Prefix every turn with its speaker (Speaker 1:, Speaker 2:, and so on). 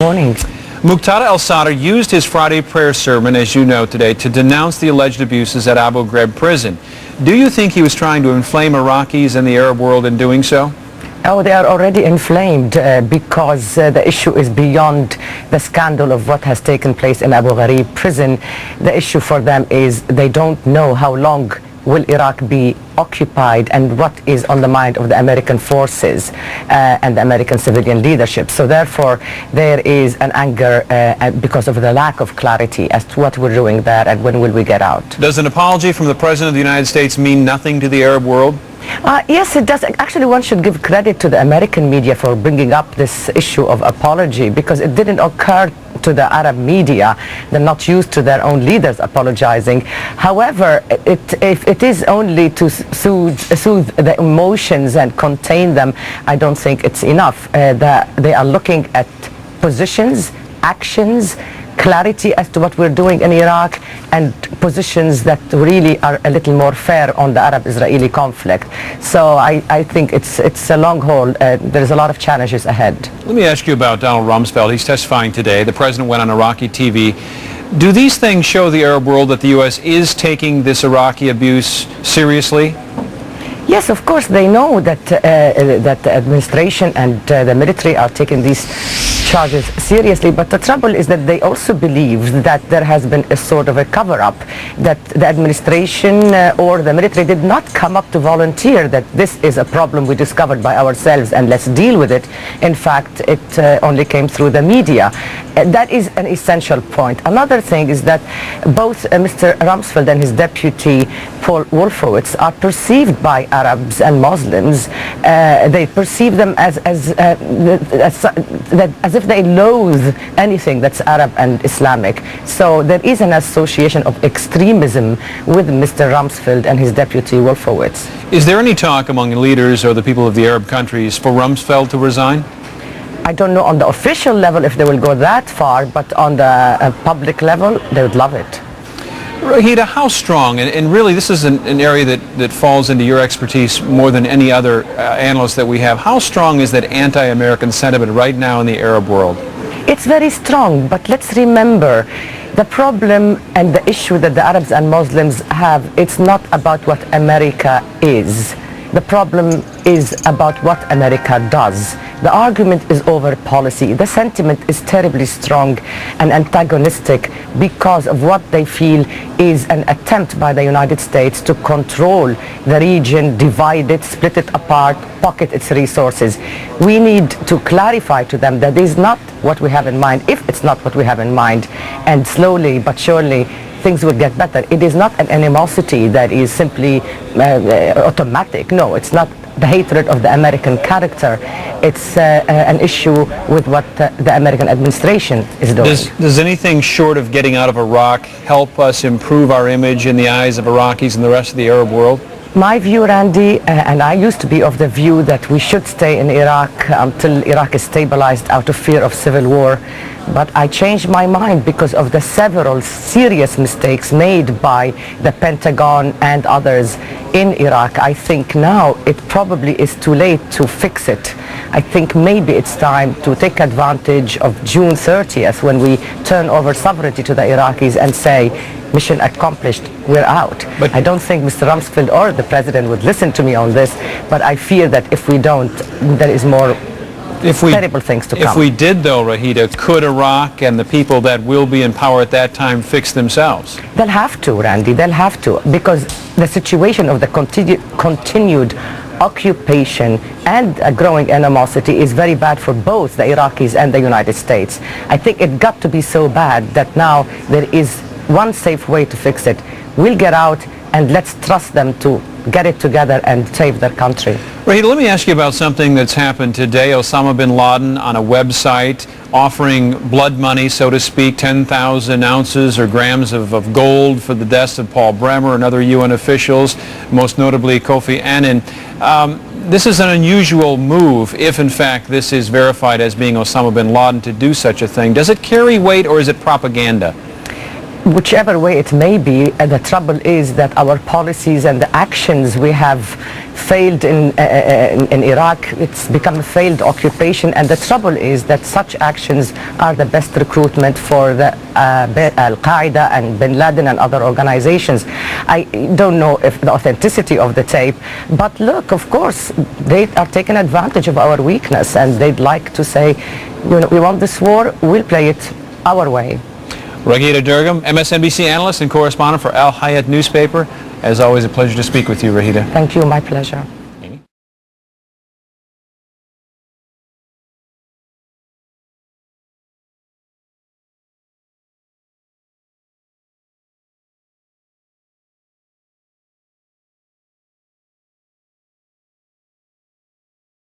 Speaker 1: Morning.
Speaker 2: Muqtada al-Sadr used his Friday prayer sermon, as you know today, to denounce the alleged abuses at Abu Ghraib prison. Do you think he was trying to inflame Iraqis and the Arab world in doing so?
Speaker 1: Oh, they are already inflamed because the issue is beyond the scandal of what has taken place in Abu Ghraib prison. The issue for them is they don't know how long will Iraq be occupied and what is on the mind of the American forces and the American civilian leadership. So therefore, there is an anger because of the lack of clarity as to what we're doing there and when will we get out.
Speaker 2: Does an apology from the President of the United States mean nothing to the Arab world?
Speaker 1: Yes, it does. Actually, one should give credit to the American media for bringing up this issue of apology because it didn't occur to the Arab media. They're not used to their own leaders apologizing. However, if it is only to soothe the emotions and contain them, I don't think it's enough. They are looking at positions, actions, clarity as to what we're doing in Iraq, and positions that really are a little more fair on the Arab-Israeli conflict. So I think it's a long haul. There's a lot of challenges ahead.
Speaker 2: Let me ask you about Donald Rumsfeld. He's testifying today. The President went on Iraqi TV. Do these things show the Arab world that the U.S. is taking this Iraqi abuse seriously?
Speaker 1: Yes, of course, they know that that the administration and the military are taking these charges seriously, but the trouble is that they also believe that there has been a sort of a cover-up, that the administration or the military did not come up to volunteer that this is a problem we discovered by ourselves and let's deal with it. In fact, it only came through the media. That is an essential point. Another thing is that both Mr. Rumsfeld and his deputy Paul Wolfowitz are perceived by Arabs and Muslims. They perceive them as if they loathe anything that's Arab and Islamic. So there is an association of extremism with Mr. Rumsfeld and his deputy Wolfowitz.
Speaker 2: Is there any talk among leaders or the people of the Arab countries for Rumsfeld to resign?
Speaker 1: I don't know on the official level if they will go that far, but on the public level, they would love it.
Speaker 2: Raghida, how strong, and really this is an area that falls into your expertise more than any other analyst that we have, how strong is that anti-American sentiment right now in the Arab world?
Speaker 1: It's very strong, but let's remember the problem and the issue that the Arabs and Muslims have, it's not about what America is. The problem is about what America does. The argument is over policy. The sentiment is terribly strong and antagonistic because of what they feel is an attempt by the United States to control the region, divide it, split it apart, pocket its resources. We need to clarify to them that is not what we have in mind, if it's not what we have in mind, and slowly but surely things will get better. It is not an animosity that is simply automatic. No, it's not the hatred of the American character. It's an issue with what the American administration is doing.
Speaker 2: Does anything short of getting out of Iraq help us improve our image in the eyes of Iraqis and the rest of the Arab world?
Speaker 1: My view, Randy, and I used to be of the view that we should stay in Iraq until Iraq is stabilized out of fear of civil war. But I changed my mind because of the several serious mistakes made by the Pentagon and others in Iraq. I think now it probably is too late to fix it. I think maybe it's time to take advantage of June 30th when we turn over sovereignty to the Iraqis and say, mission accomplished, we're out. But I don't think Mr. Rumsfeld or the President would listen to me on this, but I fear that if we don't, there is more terrible things to come.
Speaker 2: If we did, though, Raghida, could Iraq and the people that will be in power at that time fix themselves?
Speaker 1: They'll have to, Randy, they'll have to, because the situation of the continued occupation and a growing animosity is very bad for both the Iraqis and the United States. I think it got to be so bad that now there is one safe way to fix it. We'll get out and let's trust them to get it together and save their country.
Speaker 2: Raghida, let me ask you about something that's happened today. Osama bin Laden on a website offering blood money, so to speak, 10,000 ounces or grams of gold for the deaths of Paul Bremer and other UN officials, most notably Kofi Annan. This is an unusual move, if in fact this is verified as being Osama bin Laden, to do such a thing. Does it carry weight or is it propaganda?
Speaker 1: whichever way it may be, the trouble is that our policies and the actions we have failed in Iraq. It's become a failed occupation, and the trouble is that such actions are the best recruitment for the al-Qaeda and bin Laden and other organizations. I don't know if the authenticity of the tape, but look, of course, they are taking advantage of our weakness, and they'd like to say, you know, we want this war, we'll play it our way.
Speaker 2: Raghida Dergham, MSNBC analyst and correspondent for Al Hayat newspaper. As always, a pleasure to speak with you, Raghida.
Speaker 1: Thank you, my pleasure.